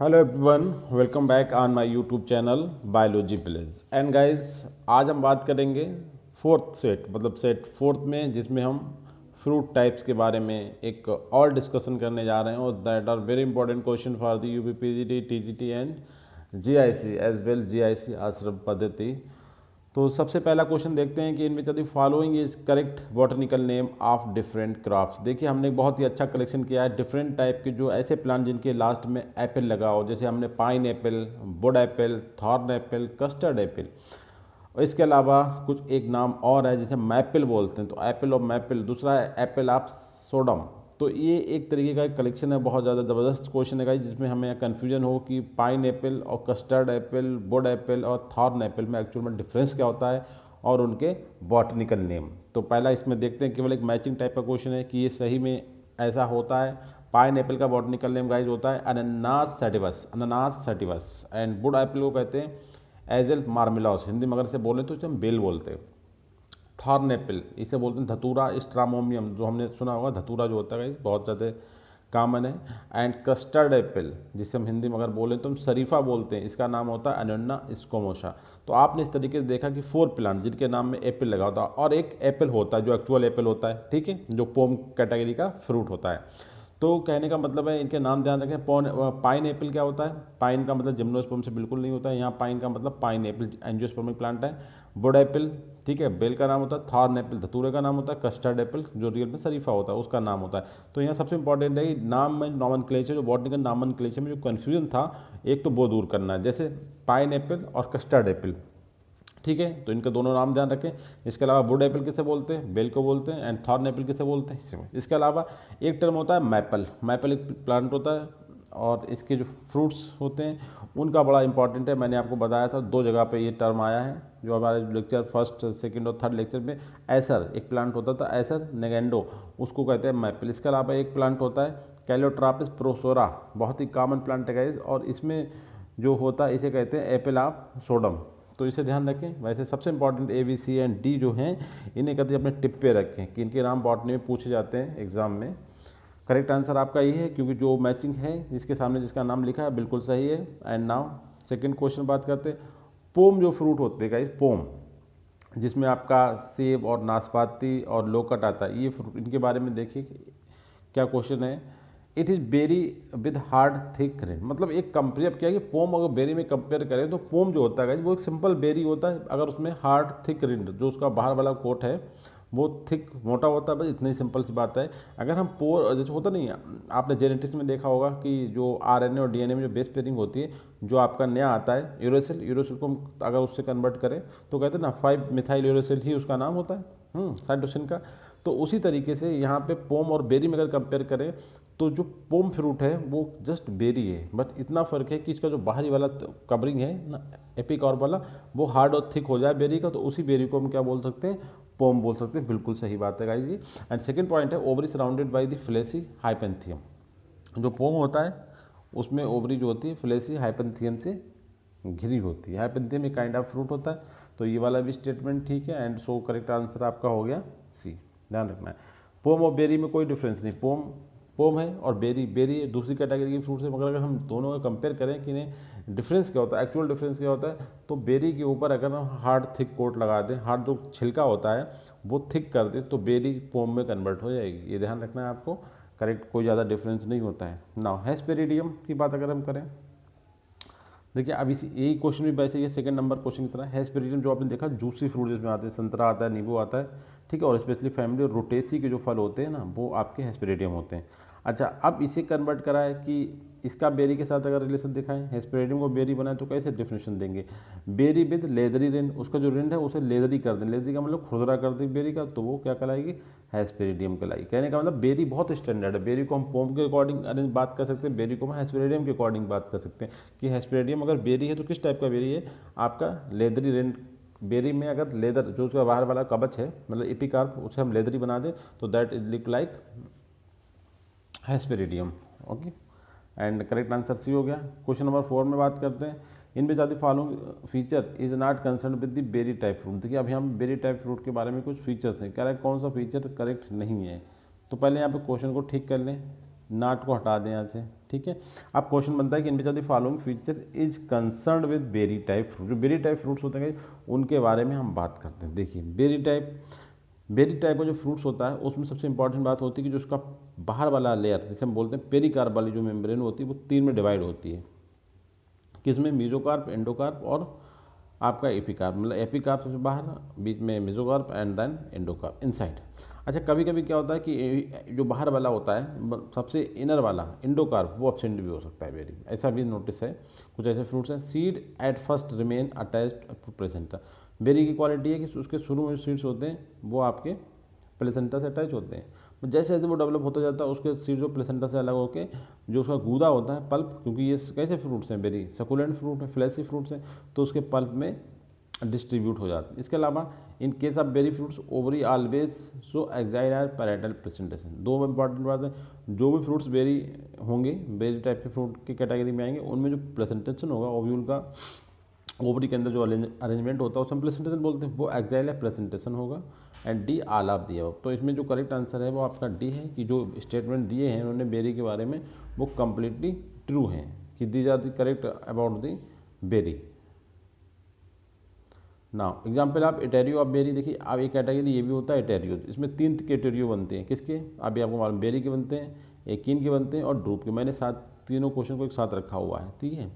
Hello everyone, welcome back on my YouTube channel biology plays. And guys, आज हम बात करेंगे फोर्थ सेट, मतलब सेट फोर्थ में, जिसमें हम फ्रूट टाइप्स के बारे में एक और डिस्कशन करने जा रहे हैं। और that are very important question for the UPPGT, TGT and GIC as well GIC Ashram Paddhati. तो सबसे पहला क्वेश्चन देखते हैं कि इनमें यदि following is correct botanical name of different crops. देखिए, हमने एक बहुत ही अच्छा कलेक्शन किया है डिफरेंट टाइप के जो ऐसे प्लांट जिनके लास्ट में एप्पल लगा हो, जैसे हमने pine Apple, wood apple, thorn Apple, custard Apple. और इसके अलावा कुछ एक नाम और है जिसे मैपल बोलते हैं, तो एप्पल ऑफ मैपल। दूसरा है एप्पल ऑफ सोडम। तो ये एक तरीके का कलेक्शन है, बहुत ज़्यादा ज़बरदस्त क्वेश्चन है जिसमें हमें कन्फ्यूजन हो कि पाइन एप्पल और कस्टर्ड एप्पल, वुड एप्पल और थॉर्न एप्पल में एक्चुअल में डिफरेंस क्या होता है और उनके बॉटनिकल नेम। तो पहला इसमें देखते हैं, केवल एक मैचिंग टाइप का क्वेश्चन है कि ये सही में ऐसा होता है। पाइन एप्पल का बॉटनिकल नेम गाइज होता है अनानास सैटिवस, अनानास सैटिवस। एंड वुड एप्पल को कहते हैं एजल मार्मिलॉस, हिंदी में अगर से बोलें तो इसे हम बेल बोलते हैं। थॉर्न एप्पल इसे बोलते हैं धतूरा स्ट्रामोमियम, जो हमने सुना होगा धतूरा जो होता है बहुत ज़्यादा कॉमन है। एंड कस्टर्ड एप्पल जिसे हम हिंदी में अगर बोलें तो हम शरीफा बोलते हैं, इसका नाम होता है अनन्ना स्कोमोशा। तो आपने इस तरीके से देखा कि 4 प्लांट जिनके नाम में एप्पल लगा होता है और एक एप्पल होता है जो एक्चुअल एप्पल होता है, ठीक है, जो पोम कैटेगरी का फ्रूट होता है। तो कहने का मतलब है इनके नाम ध्यान रखें। पाइन एप्पल क्या होता है? पाइन का मतलब जिम्नोस्पर्म से बिल्कुल नहीं होता है, यहाँ पाइन का मतलब पाइन एप्पल एंजियोस्पर्मिक प्लांट है। वुड एप्पल, ठीक है, बेल का नाम होता है। थॉर्न एप्पल धतूरे का नाम होता है। कस्टर्ड एप्पल जो रियल में शरीफा होता है उसका नाम होता है। तो यहाँ सबसे इंपॉर्टेंट है नाम में नॉमनक्लेचर, जो बॉटनिकल नॉमनक्लेचर में जो कन्फ्यूजन था, एक तो वो दूर करना है, जैसे पाइन एप्पल और कस्टर्ड एप्पल, ठीक है। तो इनके दोनों नाम ध्यान रखें। इसके अलावा वुड एप्पल किसे बोलते हैं? बेल को बोलते हैं। एंड थॉर्न एप्पल किसे बोलते हैं? इसके अलावा एक टर्म होता है मैपल। मैपल एक प्लांट होता है और इसके जो फ्रूट्स होते हैं उनका बड़ा इंपॉर्टेंट है। मैंने आपको बताया था 2 जगह पे ये टर्म आया है, जो हमारे लेक्चर फर्स्ट, सेकंड और थर्ड लेक्चर में। एसर एक प्लांट होता था, एसर नेगेंडो, उसको कहते हैं मैपल। इसके अलावा एक प्लांट होता है कैलोट्रापिस प्रोसोरा, बहुत ही कॉमन प्लांट है गाइस, और इसमें जो होता है इसे कहते हैं एप्पल ऑफ सोडम। तो इसे ध्यान रखें। वैसे सबसे important A B C and D जो हैं इन्हें कभी अपने टिप पे रखें कि इनके नाम बॉटनी में पूछे जाते हैं एग्जाम में। करेक्ट आंसर आपका ये है, क्योंकि जो मैचिंग है जिसके सामने जिसका नाम लिखा है बिल्कुल सही है। एंड नाउ सेकंड क्वेश्चन बात करते हैं। पोम जो फ्रूट होते हैं गाइस, पोम जिसमें आपका सेब और नाशपाती और लोकट आता है, ये फ्रूट, इनके बारे में देखिए क्या क्वेश्चन है। It is berry with hard thick rind, मतलब एक कंपेयर किया कि पोम अगर बेरी में कंपेयर करें तो पोम जो होता है वो एक सिंपल बेरी होता है, अगर उसमें हार्ड थिक रिंड जो उसका बाहर वाला कोट है वो थिक मोटा होता है, बस इतनी सिंपल सी बात है। अगर हम पोर जैसे होता नहीं है, आपने जेनेटिक्स में देखा होगा कि जो आरएनए और डीएनए में जो बेस पेयरिंग होती है, जो आपका नया आता है यूरेसिल, यूरेसिल को हम अगर उससे कन्वर्ट करें तो कहते हैं ना 5 मिथाइल यूरेसिल ही उसका नाम होता है साइटोसिन का। तो उसी तरीके से यहाँ पे पोम और बेरी में अगर कंपेयर करें तो जो पोम फ्रूट है वो जस्ट बेरी है, बट इतना फ़र्क है कि इसका जो बाहरी वाला कवरिंग है ना, एपिकॉर्प वाला, वो हार्ड और थिक हो जाए बेरी का, तो उसी बेरी को हम क्या बोल सकते हैं? पोम बोल सकते हैं। बिल्कुल सही बात है गाइस जी। एंड सेकंड पॉइंट है ovary surrounded by the fleshy hypanthium. जो पोम होता है उसमें ओवरी जो होती है फ्लेसी हाइपेंथियम से घिरी होती है। हाइपेंथियम एक काइंड ऑफ फ्रूट होता है। तो ये वाला भी स्टेटमेंट ठीक है। एंड सो करेक्ट आंसर आपका हो गया सी, ध्यान रखना है। पोम और बेरी में कोई डिफरेंस नहीं, पोम पोम है और बेरी बेरी है, दूसरी कैटेगरी की फ्रूट है। मगर अगर हम दोनों का कंपेयर करें कि इन्हें डिफरेंस क्या होता है, एक्चुअल डिफरेंस क्या होता है, तो बेरी के ऊपर अगर हम हार्ड थिक कोट लगा दें, हार्ड जो छिलका होता है वो थिक कर दें, तो बेरी पोम में कन्वर्ट हो जाएगी। ये ध्यान रखना है आपको। करेक्ट, कोई ज़्यादा डिफरेंस नहीं होता है। नाउ हेस्पेरिडियम की बात अगर हम करें, देखिए अब इसी यही क्वेश्चन भी वैसे ये सेकंड नंबर क्वेश्चन की तरह है। हेस्पेरिडियम जो आपने देखा जूसी फ्रूट जिसमें आते हैं, संतरा आता है, नींबू आता है, ठीक है, और स्पेशली फैमिली रोटेसी के जो फल होते हैं ना वो आपके हेस्पेरिडियम होते हैं। अच्छा, अब इसे कन्वर्ट करा है कि इसका बेरी के साथ अगर रिलेशन दिखाएं, हेस्पेरिडियम को बेरी बनाए तो कैसे डेफिनेशन देंगे? बेरी विद लेदरी रिंड, उसका जो रिंड है उसे लेदरी कर दें, लेदरी का मतलब खुरदरा कर दें बेरी का, तो वो क्या कहलाएगी? हेस्पेरिडियम कहलाएगी। कहने का मतलब बेरी बहुत स्टैंडर्ड है। बेरी को हम पोम के अकॉर्डिंग अरेंज बात कर सकते हैं, बेरी को हम हेस्पेरिडियम के अकॉर्डिंग बात कर सकते हैं कि हेस्पेरिडियम अगर बेरी है तो किस टाइप का बेरी है? आपका लेदरी रिंड बेरी में अगर लेदर जो उसका बाहर वाला कवच है, मतलब एपिकार्प, उसे हम लेदरी बना दें तो that is look like hesperidium. Okay, and correct answer C हो गया। क्वेश्चन नंबर 4 में बात करते हैं। इन में ज़्यादा following feature is not concern with the berry type fruit. देखिए अभी हम बेरी टाइप फ्रूट के बारे में कुछ फीचर्स हैं, कह रहा है कौन सा फीचर करेक्ट नहीं है। तो पहले यहाँ पे क्वेश्चन को ठीक कर लें। नाट को हटा दें यहाँ से, ठीक है। अब क्वेश्चन बनता है कि in which of the following feature is concerned with berry type fruit. जो बेरी टाइप फ्रूट्स होते हैं उनके बारे में हम बात करते हैं। देखिए बेरी टाइप का जो फ्रूट्स होता है उसमें सबसे इंपॉर्टेंट बात होती है कि जो उसका बाहर वाला लेयर, जैसे हम बोलते हैं पेरिकार्प वाली जो मेम्ब्रेन होती है, वो 3 में डिवाइड होती है। किसमें? मीजोकार्प, एंडोकार्प और आपका एपिकार्प। मतलब एपिकार्प सबसे बाहर, बीच में mesocarp and then endocarp inside. अच्छा, कभी कभी क्या होता है कि जो बाहर वाला होता है सबसे इनर वाला एंडोकार्प, वो एब्सेंट भी हो सकता है बेरी, ऐसा भी नोटिस है। कुछ ऐसे फ्रूट्स हैं seed at first remain attached to placenta. Berry की क्वालिटी है कि उसके शुरू में जो सीड्स होते हैं वो आपके प्लेसेंटा से अटैच होते हैं। जैसे जैसे वो डेवलप होता जाता है उसके सीड जो प्लेसेंटा से अलग होकर जो उसका गूदा होता है पल्प, क्योंकि ये कैसे फ्रूट्स हैं, बेरी सकुलेंट फ्रूट है, फ्लैशी फ्रूट्स हैं, तो उसके पल्प में डिस्ट्रीब्यूट हो जाते हैं। इसके अलावा in case of berry fruits ovary always so axile or parietal presentation. दो इंपॉर्टेंट बात है, जो भी फ्रूट्स बेरी होंगे, बेरी टाइप के फ्रूट की कैटेगरी में आएंगे, उनमें जो प्रेजेंटेशन होगा ओव्यूल का, ओवरी के अंदर जो अरेंजमेंट होता है उसे हम प्रेजेंटेशन बोलते हैं, वो एक्साइल या प्रेजेंटेशन होगा। And D all of the above. तो इसमें जो करेक्ट आंसर है वो आपका डी है, कि जो स्टेटमेंट दिए हैं उन्होंने बेरी के बारे में वो कंप्लीटली ट्रू हैं, कि these are the correct about the berry. Now example आप एटेरियो ऑफ बेरी। देखिए अब एक कैटेगरी ये भी होता है एटेरियो, इसमें 3 कैटेरियो बनते हैं। किसके? अभी आपको मालूम, बेरी के बनते हैं, एकीन के बनते हैं और ड्रूप के। मैंने तीनों क्वेश्चन को एक साथ रखा हुआ है, ठीक है।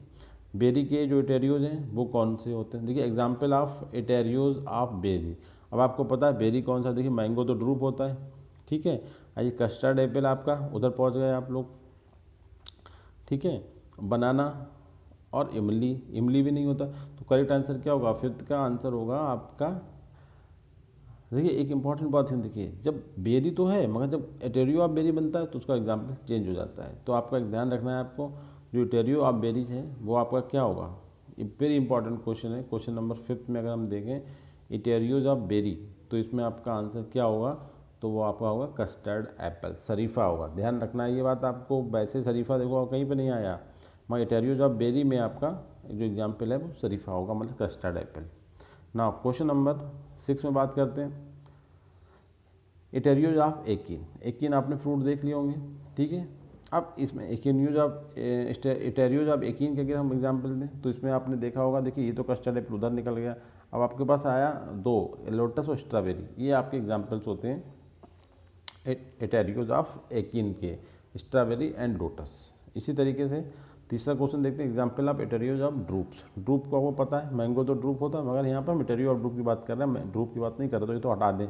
बेरी के जो एटेरियोज हैं वो कौन से होते हैं? देखिए एग्जाम्पल ऑफ एटेरियोज ऑफ बेरी। अब आपको पता है बेरी कौन सा, देखिए मैंगो तो ड्रूप होता है, ठीक है। ये कस्टर्ड एप्पल आपका उधर पहुंच गए आप लोग, ठीक है। बनाना और इमली भी नहीं होता, तो करेक्ट आंसर क्या होगा? फिफ्थ का आंसर होगा आपका। देखिए एक इंपॉर्टेंट बात है, देखिए जब बेरी तो है मगर जब एटेरियो ऑफ बेरी बनता है तो उसका एग्जाम्पल चेंज हो जाता है। तो आपका ध्यान रखना है आपको, जो एटेरियो ऑफ बेरीज है वो आपका क्या होगा? ये वेरी इंपॉर्टेंट क्वेश्चन है। क्वेश्चन नंबर 5 में अगर हम देखें एटेरियोज ऑफ बेरी, तो इसमें आपका आंसर क्या होगा? तो वो आपका होगा कस्टर्ड एप्पल, शरीफा होगा। ध्यान रखना है ये बात आपको। वैसे शरीफा देखो कहीं पर नहीं आया, मगर एटेरियोज ऑफ बेरी में आपका जो एग्जाम्पल है वो शरीफा होगा, मतलब कस्टर्ड एप्पल। ना क्वेश्चन नंबर 6 में बात करते हैं एटेरियोज ऑफ एकीन। एकीन आपने फ्रूट देख लिए होंगे, ठीक है। अब इसमें एकीन्यूज ऑफ एटेरियोज ऑफ एकीन के अगर हम एग्जाम्पल दें तो इसमें आपने देखा होगा, देखिए ये तो कस्टर्ड एप्पल उधर निकल गया। अब आपके पास आया 2, लोटस और स्ट्रॉबेरी, ये आपके एग्जाम्पल्स होते हैं एटेरियोज ऑफ एकीन के, स्ट्रॉबेरी एंड लोटस। इसी तरीके से तीसरा क्वेश्चन देखते हैं example of एटेरियोज of droops. Drupe को आपको पता है मैंगो तो ड्रूप होता है, मगर यहाँ पर हम एटेरियो ऑफ ड्रूप की बात कर रहे हैं, ड्रूप की बात नहीं कर रहे, तो ये तो हटा दें,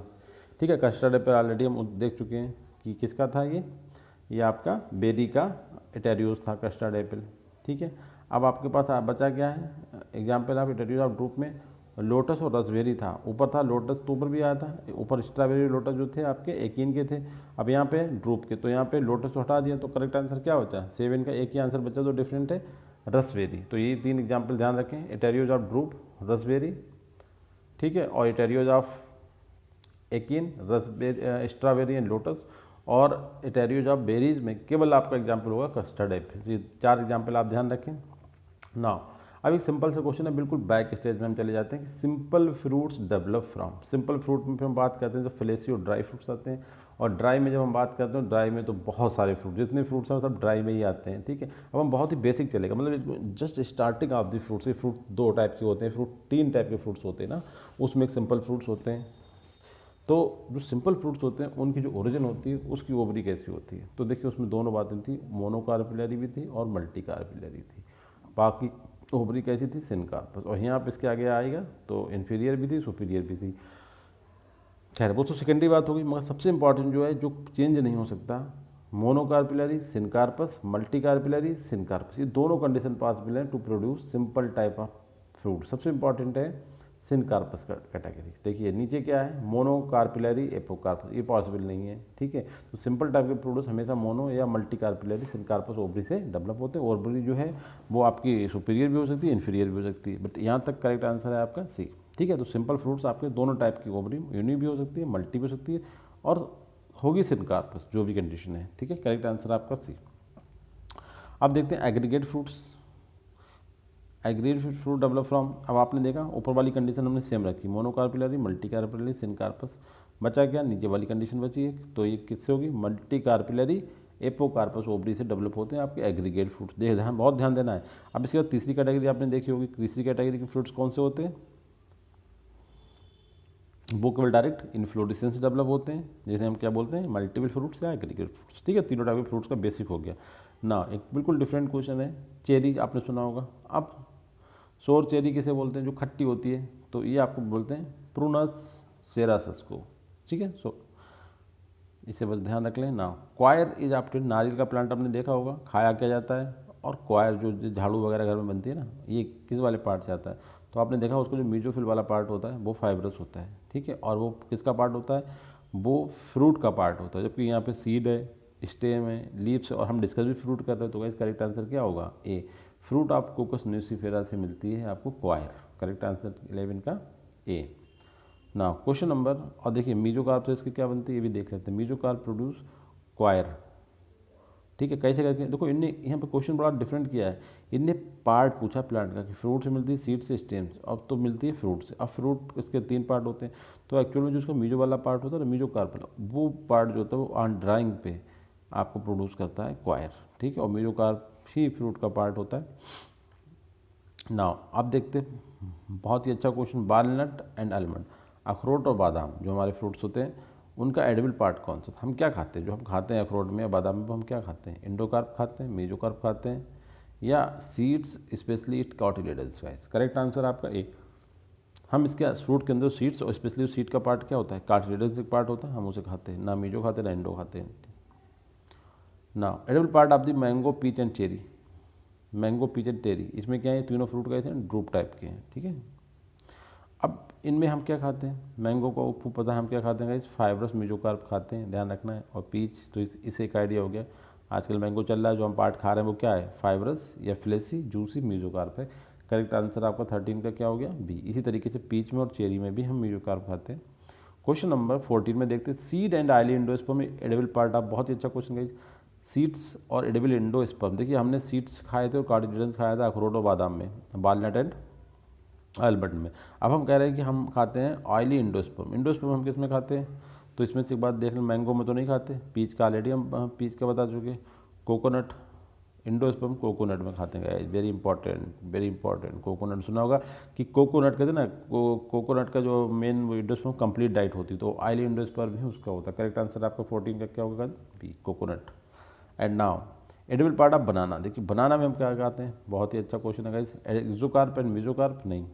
ठीक है। कस्टर्ड एप्पल ऑलरेडी हम देख चुके हैं कि किसका था, ये आपका बेरी का एटेरियोज था कस्टर्ड एप्पल, ठीक है। अब आपके पास बचा क्या है? एग्जाम्पल ऑफ एटेरियोज ऑफ ड्रूप में लोटस और रसबेरी था। ऊपर था लोटस तो ऊपर भी आया था, ऊपर स्ट्रॉबेरी लोटस जो थे आपके एकीन के थे। अब यहाँ पे ड्रूप के, तो यहाँ पे लोटस को हटा दिया, तो करेक्ट आंसर क्या बचा? 7 का एक ही आंसर बचा जो डिफरेंट है, रसबेरी। तो ये 3 एग्जाम्पल ध्यान रखें, एटेरियोज ऑफ ड्रूप, रसबेरी, ठीक है, और etaerios of achene, raspberry, strawberry and lotus. और एटेरियोज ऑफ बेरीज में केवल आपका एग्जाम्पल होगा कस्टर्ड एप्पल। ये 4 एग्जाम्पल आप ध्यान रखें। नाउ अब एक सिंपल सा क्वेश्चन है, बिल्कुल बैक स्टेज में हम चले जाते हैं कि simple fruits develop from. Simple fruit में हम बात करते हैं तो फ्लेशी और ड्राई फ्रूट्स आते हैं, और ड्राई में जब हम बात करते हैं ड्राई में तो बहुत सारे फ्रूट, जितने फ्रूट्स हैं सब ड्राई में ही आते हैं, ठीक है। अब हम बहुत ही बेसिक चलेगा, मतलब just starting of the fruits. ये फ्रूट 2 टाइप के होते हैं, फ्रूट 3 टाइप के फ्रूट्स होते हैं ना, उसमें एक सिंपल फ्रूट्स होते हैं। तो जो सिंपल फ्रूट्स होते हैं उनकी जो ओरिजिन होती है उसकी ओवरी कैसी होती है? तो देखिए उसमें दोनों बातें थी, मोनोकार्पिलरी भी थी और मल्टीकार्पिलरी थी। बाकी ओवरी कैसी थी? सिनकार्पस। और यहाँ पे इसके आगे आएगा तो इन्फीरियर भी थी, सुपीरियर भी थी। खैर वो तो सेकेंडरी बात होगी, मगर सबसे इंपॉर्टेंट जो है, जो चेंज नहीं हो सकता, मोनोकार्पिलरी सिनकार्पस, मल्टीकार्पिलरी सिनकार्पस, ये दोनों कंडीशन पॉसिबल है to produce simple type of fruit. सबसे इंपॉर्टेंट है सिनकार्पस का कैटेगरी। देखिए नीचे क्या है? मोनोकार्पिलरी एपोकार्पस, ये पॉसिबल नहीं है, ठीक है। तो सिंपल टाइप के प्रोड्यूस हमेशा मोनो या मल्टीकार्पिलरी सिनकार्पस ओवरी से डेवलप होते हैं। ओवरी जो है वो आपकी सुपीरियर भी हो सकती है, इन्फीरियर भी हो सकती है, बट यहाँ तक करेक्ट आंसर है आपका सी, ठीक है। तो सिंपल फ्रूट्स आपके दोनों टाइप की ओवरी, यूनि भी हो सकती है, मल्टी भी हो सकती है, और होगी सिनकार्पस, जो भी कंडीशन है, ठीक है। करेक्ट आंसर आपका सी। अब देखते हैं aggregate fruits. Aggregate fruit develop from, अब आपने देखा ऊपर वाली कंडीशन हमने सेम रखी, मोनोकार्पिलरी, मल्टीकार्पिलरी, सिनकार्पस। बचा क्या? नीचे वाली कंडीशन बची है, तो ये किससे होगी? मल्टीकार्पिलरी एपोकार्पस ओवरी से डेवलप होते हैं आपके एग्रीगेट फ्रूट्स। बहुत ध्यान देना है। अब इसके बाद तीसरी कैटेगरी आपने देखी होगी, तीसरी कैटेगरी के फ्रूट्स कौन से होते हैं, वो केवल डायरेक्ट इन्फ्लोरेसेंस से डेवलप होते हैं, जैसे हम क्या बोलते हैं मल्टीपल फ्रूट्स या एग्रीगेट फ्रूट्स। ठीक है, तीनों टाइप के फ्रूट्स का बेसिक हो गया ना। एक बिल्कुल डिफरेंट क्वेश्चन है, चेरी आपने सुना होगा। अब सोर चेरी किसे बोलते हैं, जो खट्टी होती है, तो ये आपको बोलते हैं प्रूनस सेरासस को। ठीक है, सो इसे बस ध्यान रख लें ना। क्वायर इज आफ्टर, नारियल का प्लांट आपने देखा होगा, खाया क्या जाता है, और क्वायर जो झाड़ू वगैरह घर में बनती है ना, ये किस वाले पार्ट से आता है, तो आपने देखा उसको जो मीजोफिल वाला पार्ट होता है वो फाइब्रस होता है। ठीक है, और वो किसका पार्ट होता है, वो फ्रूट का पार्ट होता है, जबकि यहाँ पे सीड है, स्टेम है, लीव्स है, और हम डिस्कस भी फ्रूट कर रहे हैं। तो गाइस करेक्ट आंसर क्या होगा, ए। फ्रूट ऑफ कोकस न्यूसीफेरा से मिलती है आपको क्वायर। करेक्ट आंसर 11 का ए। ना क्वेश्चन नंबर, और देखिए मीजोकार्प से इसकी क्या बनती है ये भी देख लेते हैं। Mesocarp produce coir. ठीक है, कैसे करके देखो, इनने यहाँ पे क्वेश्चन बड़ा डिफरेंट किया है। इनने पार्ट पूछा प्लांट का कि फ्रूट से मिलती है, सीड से, स्टेम से, अब तो मिलती है फ्रूट से। अब फ्रूट इसके 3 पार्ट होते हैं, तो एक्चुअल में जो उसका मीजो वाला पार्ट होता है ना, मीजोकार्प वाला, वो पार्ट जो होता है वो ऑन ड्राइंग पे आपको प्रोड्यूस करता है क्वायर। ठीक है, और मीजोकार्प ही फ्रूट का पार्ट होता है। नाउ अब देखते हैं, बहुत ही अच्छा क्वेश्चन, वालनट एंड आलमंड, अखरोट और बादाम जो हमारे फ्रूट्स होते हैं, उनका एडिबल पार्ट कौन सा था। हम क्या खाते हैं, जो हम खाते हैं अखरोट में या बादाम में, वो हम क्या खाते हैं, एंडोकार्प खाते हैं, मेजोकार्प खाते हैं, या सीड्स, स्पेशली इट कार्टिलेडन्स। वाइज करेक्ट आंसर आपका ए। हम इसके फ्रूट के अंदर सीड्स, और स्पेशली सीड का पार्ट क्या होता है, कार्टिलेडन्स एक पार्ट होता है, हम उसे खाते हैं, ना मेजो खाते हैं ना एंडो खाते हैं। ना edible part of the mango, peach and cherry, mango, peach and cherry, इसमें क्या है, तीनों फ्रूट कैसे हैं, ड्रूप टाइप के हैं। ठीक है, अब इनमें हम क्या खाते हैं, मैंगो को आपको पता है हम क्या खाते हैं गाइस, फाइब्रस मेजोकार्प खाते हैं, ध्यान रखना है। और पीच, तो इसे एक आइडिया हो गया। आजकल मैंगो चल रहा है, जो हम पार्ट खा रहे हैं वो क्या है, फाइब्रस या फ्लेसी जूसी मेजोकार्प है। करेक्ट आंसर आपका 13 का क्या हो गया, बी। इसी तरीके से पीच में और चेरी में भी हम मेजोकार्प खाते हैं। क्वेश्चन नंबर 14 में देखते हैं, seed and oily endosperm edible part of, बहुत ही अच्छा क्वेश्चन गाइस, सीड्स और एडिबल एंडोस्पर्म। देखिए हमने सीड्स खाए थे और कार्टिलेडन्स खाया था अखरोट और बादाम में, वालनट एंड आलमंड में। अब हम कह रहे हैं कि हम खाते हैं ऑयली एंडोस्पर्म। एंडोस्पर्म हम किस में खाते हैं, तो इसमें से एक बात देख लें, मैंगो में तो नहीं खाते, पीच का ऑलरेडी हम पीच का बता चुके, कोकोनट, एंडोस्पर्म कोकोनट में खाते हैं। वेरी इंपॉर्टेंट, कोकोनट सुना होगा कि कोकोनट कहते हैं ना, कोकोनट का जो मेन एंडोस्पर्म कंप्लीट डाइट होती है, तो ऑयली एंडोस्पर्म भी उसका होता है। करेक्ट आंसर आपका 14 का क्या होगा, B, coconut. And now edible part of banana, देखिए बनाना में हम क्या खाते हैं, बहुत ही अच्छा क्वेश्चन है गाइस, एक्सोकार्प एंड मेजोकार्प, नहीं,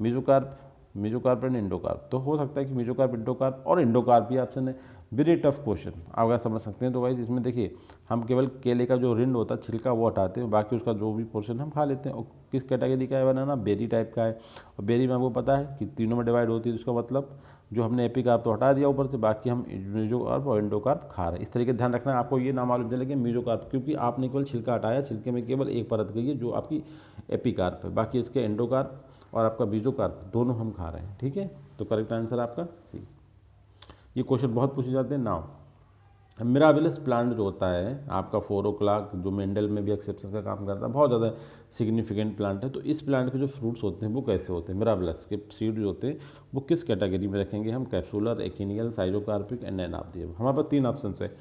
मेजोकार्प एंड इंडोकार्प, तो हो सकता है कि मेजोकार्प, इंडोकार्प और इंडोकार्प ही ऑप्शन है। वेरी टफ क्वेश्चन, आप अगर समझ सकते हैं। तो गाइस इसमें देखिए हम केवल केले का जो रिंड होता है, छिलका, वो हटाते हैं, बाकी उसका जो भी पोर्शन हम खा लेते हैं। और किस कैटेगरी का है बनाना, बेरी टाइप का है। और बेरी में आपको पता है कि तीनों में डिवाइड होती है, तो उसका मतलब जो हमने एपिकार्प तो हटा दिया ऊपर से, बाकी हम मेजोकार्प और इंडोकार्प खा रहे हैं। इस तरीके से ध्यान रखना है आपको, ये ना मालूम चले कि मेजोकार्प, क्योंकि आपने केवल छिलका हटाया, छिलके में केवल एक परत गई है जो आपकी एपिकार्प है, बाकी इसके एंडोकार्प और आपका बीजोकार्प दोनों हम खा रहे हैं। ठीक है, तो करेक्ट आंसर आपका सी। ये क्वेश्चन बहुत पूछे जाते हैं। नाउ मिराबिलिस प्लांट जो होता है आपका 4 o'clock, जो मेंडल में भी एक्सेप्शन का काम करता है, बहुत ज़्यादा सिग्निफिकेंट प्लांट है। तो इस प्लांट के जो फ्रूट्स होते हैं वो कैसे होते हैं, मिराबिलिस के सीड जो होते हैं वो किस कैटेगरी में रखेंगे हम, कैप्सुलर, एक्टिनियल, साइजोकार्पिक एंड एनाब्दियम। हमारे पास 3 ऑप्शन है।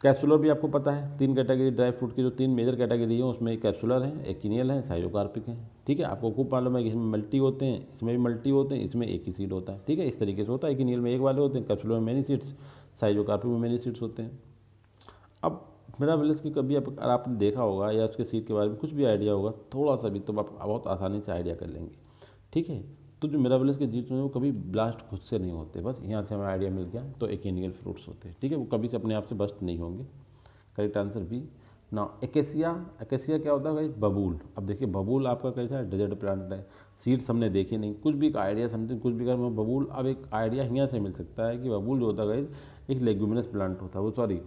कैप्सुलर भी आपको पता है, 3 कैटेगरी ड्राई फ्रूट की जो 3 मेजर कैटेगरी है उसमें एक कैप्सुलर है, एक्टिनियल है, साइजोकार्पिक है। ठीक है, आपको खूब मालूम है कि इसमें मल्टी होते हैं, इसमें भी मल्टी होते हैं, इसमें एक ही सीड होता है। ठीक है, इस तरीके से होता है, एक्टिनियल में एक वाले होते हैं, कैप्सुलर में मैनी सीड्स, साइजोकार्पिक में मैनी सीड्स होते हैं। अब मिराबिलिस की कभी अगर आपने देखा होगा या उसके सीड के बारे में कुछ भी आइडिया होगा थोड़ा सा भी, तो आप बहुत आसानी से आइडिया कर लेंगे। ठीक है, तो जो मिराबिलिस के जीव हैं वो कभी ब्लास्ट खुद से नहीं होते, बस यहाँ से हमें आइडिया मिल गया, तो एक्टिनियल फ्रूट्स होते हैं। ठीक है, वो कभी से अपने आप से बस्ट नहीं होंगे। Correct answer B. ना एकेसिया, एकेसिया क्या होता है भाई, बबूल। अब देखिए बबूल आपका कैसा है, डेजर्ट प्लांट है, सीड्स हमने देखे नहीं, कुछ भी आइडिया समथिंग कुछ भी कर बबूल। अब एक आइडिया यहाँ से मिल सकता है कि बबूल जो होता है एक लेग्यूमिनस प्लांट होता है, वो सॉरी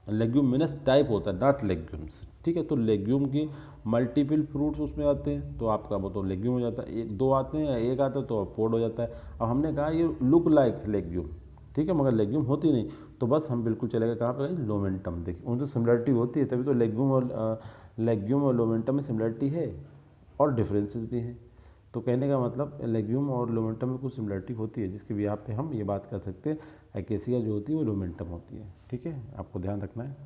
लेग्यूमिनस टाइप होता है, नॉट लेग्यूम्स। ठीक है, तो लेग्यूम की मल्टीपल फ्रूट्स उसमें आते हैं, तो आपका वो तो लेग्यूम हो जाता है। 2 आते हैं, एक आता है तो पोड हो जाता है। अब हमने कहा ये लुक लाइक लेग्यूम, ठीक है, मगर लेग्यूम होती नहीं, तो बस हम बिल्कुल चले गए कहाँ पर, लोमेंटम। देखिए उनसे सिमिलरिटी होती है, तभी तो लेग्यूम और लोमेंटम में सिमिलरिटी है और डिफरेंसेस भी हैं। तो कहने का मतलब लेग्यूम और लोमेंटम में कुछ सिमिलरिटी होती है, जिसके भी पे हम ये बात कर सकते हैं एकेसिया जो होती है वो लोमेंटम होती है। ठीक है, आपको ध्यान रखना है।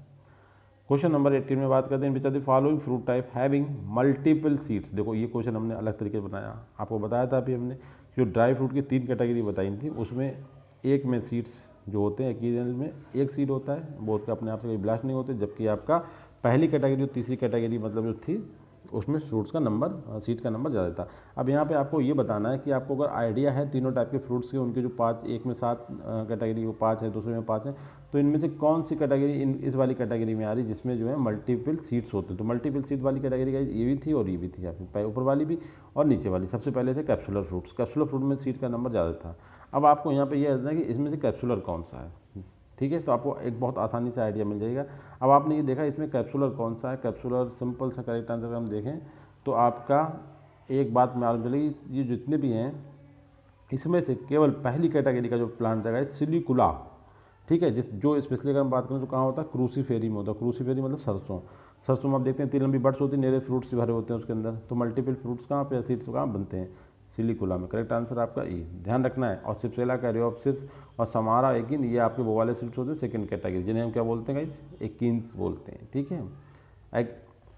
क्वेश्चन नंबर 18 में बात करते हैं which are the following fruit type having multiple seeds. देखो ये क्वेश्चन हमने अलग तरीके से बनाया, आपको बताया था अभी हमने जो ड्राई फ्रूट की 3 कैटेगरी बताई थी, उसमें एक में सीड्स जो होते हैं एकीरियल में एक सीड होता है, बोथ के अपने आप से कोई ब्लास्ट नहीं होते, जबकि आपका पहली कैटेगरी और तीसरी कैटेगरी मतलब जो थी उसमें फ्रूट्स का नंबर सीड का नंबर ज़्यादा था। अब यहाँ पे आपको ये बताना है कि आपको अगर आइडिया है तीनों टाइप के फ्रूट्स के, उनके जो 5, एक में 7 कैटेगरी वो 5 है, दूसरे में 5 है, तो इनमें से कौन सी कैटेगरी इस वाली कैटेगरी में आ रही जिसमें जो है मल्टीपल सीड्स होते हैं। तो मल्टीपल सीड वाली कैटेगरी का ये भी थी और ये भी थी, आपकी ऊपर वाली भी और नीचे वाली। सबसे पहले थे कैप्सुलर फ्रूट्स, कैप्सुलर फ्रूट में सीड का नंबर ज़्यादा था। अब आपको यहाँ पे ये कहना है कि इसमें से कैप्सुलर कौन सा है। ठीक है, तो आपको एक बहुत आसानी से आइडिया मिल जाएगा। अब आपने ये देखा इसमें कैप्सुलर कौन सा है, कैप्सुलर सिंपल सा करेक्ट आंसर हम देखें तो आपका एक बात मालूम चलेगी, ये जितने भी हैं इसमें से केवल पहली कैटेगरी का जो प्लांट जगह है सिलिकुला। ठीक है, जो स्पेशली अगर हम बात करें तो कहाँ होता है, क्रूसीफेरी में होता है। क्रूसीफेरी मतलब सरसों, सरसों में आप देखते हैं 3 लंबी बड्स होती है, नेरे फ्रूट्स भरे होते हैं उसके अंदर। तो मल्टीपल फ्रूट्स कहाँ पे, सीड्स कहाँ बनते हैं, सिलिकुला में। करेक्ट आंसर आपका ई, ध्यान रखना है। और सिप्सेला, कैरियोप्सिस और समारा एकिन ये आपके वो वाले सीड्स होते हैं सेकंड कैटेगरी, जिन्हें हम क्या बोलते हैं गाइस, एकिन्स बोलते हैं। ठीक है,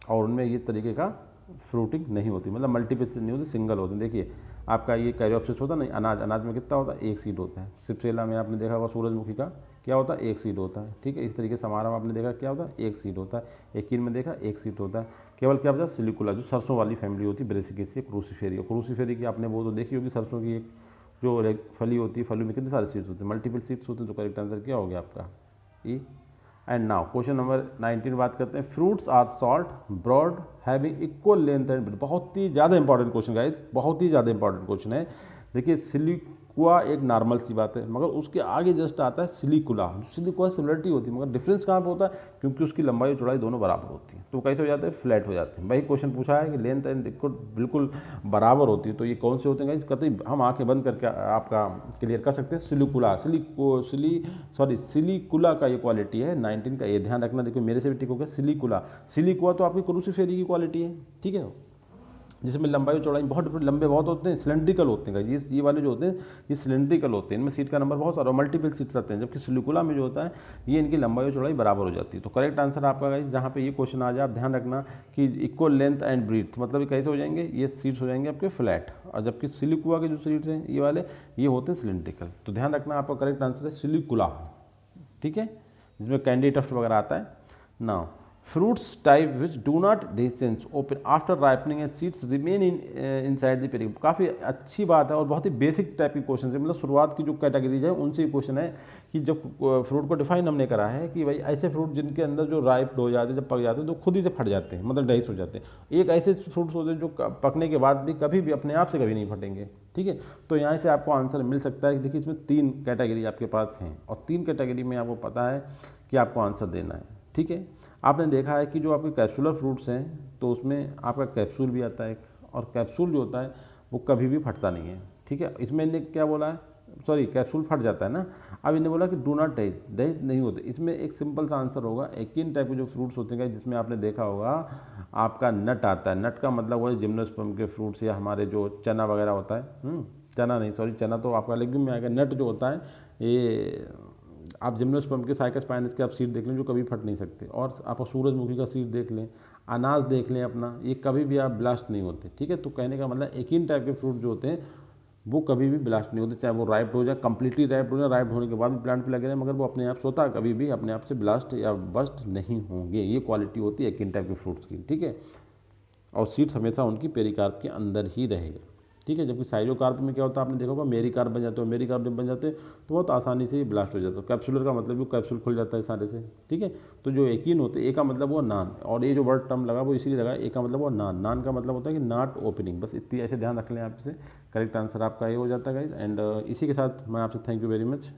और उनमें ये तरीके का फ्रूटिंग नहीं होती, मतलब मल्टीपल सीड नहीं होती, सिंगल होते हैं। देखिए आपका ये कैरियोप्सिस होता है नहीं, अनाज में कितना होता है, एक सीड होता है। सिप्सेला में आपने देखा होगा सूरजमुखी का क्या होता है, एक सीड होता है। ठीक है, इस तरीके से समारा में आपने देखा क्या होता है, एक सीड होता है। एकिन में देखा एक सीड होता है। केवल क्या बचा, सिलिकुला जो सरसों वाली फैमिली होती है, ब्रेसिकेसी, क्रूसीफेरी। क्रूसीफेरी की आपने वो तो देखी होगी, सरसों की एक जो फली होती है, फली में कितने सारे सीड्स होते हैं, मल्टीपल सीड्स होते हैं। तो करेक्ट आंसर क्या हो गया आपका ई। एंड नाउ क्वेश्चन नंबर 19 बात करते हैं fruits are salt broad having equal length and breadth. बहुत ही ज़्यादा इंपॉर्टेंट क्वेश्चन गाइस, बहुत ही ज़्यादा इंपॉर्टेंट क्वेश्चन है। देखिए सिलिकुआ एक नॉर्मल सी बात है, मगर उसके आगे जस्ट आता है सिलिकुला। सिलिकुआ सिमिलरिटी होती है, मगर डिफरेंस कहाँ पे होता है, क्योंकि उसकी लंबाई और चौड़ाई दोनों बराबर होती है। तो कैसे हो जाते हैं, फ्लैट हो जाते हैं। वही क्वेश्चन पूछा है कि लेंथ एंड इक्वल बिल्कुल बराबर होती है, तो ये कौन से होते हैं गाइस, कतई हम आंखें बंद करके आपका क्लियर कर सकते हैं। सिलिकुला सिलिकुला का ये क्वालिटी है 19 का, ये ध्यान रखना। देखो मेरे से भी टिक हो गया सिलिकुला। सिलिकुआ तो आपकी क्रूसीफेरी की क्वालिटी है। ठीक है, जिसमें लंबाई और चौड़ाई बहुत लंबे बहुत होते हैं, सिलेंड्रिकल होते हैं। ये वाले जो होते हैं ये सिलेंड्रिकल होते हैं, इनमें सीट का नंबर बहुत सारा मल्टीपल सीट्स आते हैं। जबकि सिलिकुला में जो होता है ये इनकी लंबाई और चौड़ाई बराबर हो जाती है। तो करेक्ट आंसर आपका गाइस, जहाँ पे ये क्वेश्चन आ जाए आप ध्यान रखना कि इक्वल लेंथ एंड ब्रीथ, मतलब ये कैसे हो जाएंगे, ये सीट्स हो जाएंगे आपके फ्लैट। और जबकि सिलिकुआ के जो सीट्स हैं ये वाले ये होते हैं सिलेंड्रिकल। तो ध्यान रखना आपका करेक्ट आंसर है सिलिकुला। ठीक है, जिसमें कैंडी टफ्ट वगैरह आता है ना। Fruits type which do not dehisce open after ripening and seeds remain inside the pericarp. काफ़ी अच्छी बात है और बहुत ही बेसिक टाइप की क्वेश्चन है, मतलब शुरुआत की जो कैटेगरीज है उनसे ही क्वेश्चन है कि जब फ्रूट को डिफाइन हमने करा है कि भाई ऐसे फ्रूट जिनके अंदर जो राइप हो जाते हैं, जब पक जाते हैं तो खुद ही से फट जाते हैं, मतलब डाइस हो जाते हैं। एक ऐसे फ्रूट्स होते हैं जो पकने के बाद भी कभी भी अपने आप से कभी नहीं फटेंगे। ठीक है, तो यहाँ से आपको आंसर मिल सकता है कि देखिए इसमें 3 कैटेगरी आपके पास हैं और 3 कैटेगरी में आपको पता है कि आपको आंसर देना है। ठीक है, आपने देखा है कि जो आपके कैप्सूलर फ्रूट्स हैं तो उसमें आपका कैप्सूल भी आता है और कैप्सूल जो होता है वो कभी भी फटता नहीं है। ठीक है, इसमें इन्हें क्या बोला है, सॉरी कैप्सूल फट जाता है ना। अब इन्हें बोला कि डू नॉट डाइज नहीं होते। इसमें एक सिंपल सा आंसर होगा, एकिन टाइप के जो फ्रूट्स होते हैं जिसमें आपने देखा होगा आपका नट आता है। नट का मतलब वो जिम्नोस्पर्म के फ्रूट्स या हमारे जो चना वगैरह होता है, चना नहीं सॉरी, चना तो आपका लेग्यूम में आएगा। नट जो होता है ये आप जिम्नोस्पर्म के साइकस स्पाइनस के आप सीड देख लें जो कभी फट नहीं सकते, और आप सूरजमुखी का सीड देख लें, अनाज देख लें अपना, ये कभी भी आप ब्लास्ट नहीं होते। ठीक है, तो कहने का मतलब एकिन टाइप के फ्रूट जो होते हैं वो कभी भी ब्लास्ट नहीं होते, चाहे वो राइप्ड हो जाए, कंप्लीटली राइप्ड हो जाए, राइप्ड होने के बाद भी प्लांट पे लगे रहे, मगर वो अपने आप स्वतः कभी भी अपने आप से ब्लास्ट या बस्ट नहीं होंगे। ये क्वालिटी होती है एकिन टाइप के फ्रूट्स की। ठीक है, और सीड्स हमेशा उनकी पेरिकार्प के अंदर ही रहेगा। ठीक है, जबकि साइजोकार्प में क्या होता है आपने देखा होगा मेरी कार्प बन जाते हो, मेरी कार्प जब बन जाते हैं तो बहुत आसानी से ये ब्लास्ट हो जाता है। कैप्सूलर का मतलब वो कैप्सूल खुल जाता है सारे से। ठीक है, तो जो एकिन होते हैं, ए का मतलब वो नान, और ये जो वर्ड टर्म लगा वो इसीलिए लगा, ए का मतलब वो नान, नान का मतलब होता है कि नॉट ओपनिंग। बस इतनी ऐसे ध्यान रख लें आप इसे, करेक्ट आंसर आपका ये हो जाता है गाइस। एंड इसी के साथ मैं आपसे थैंक यू वेरी मच।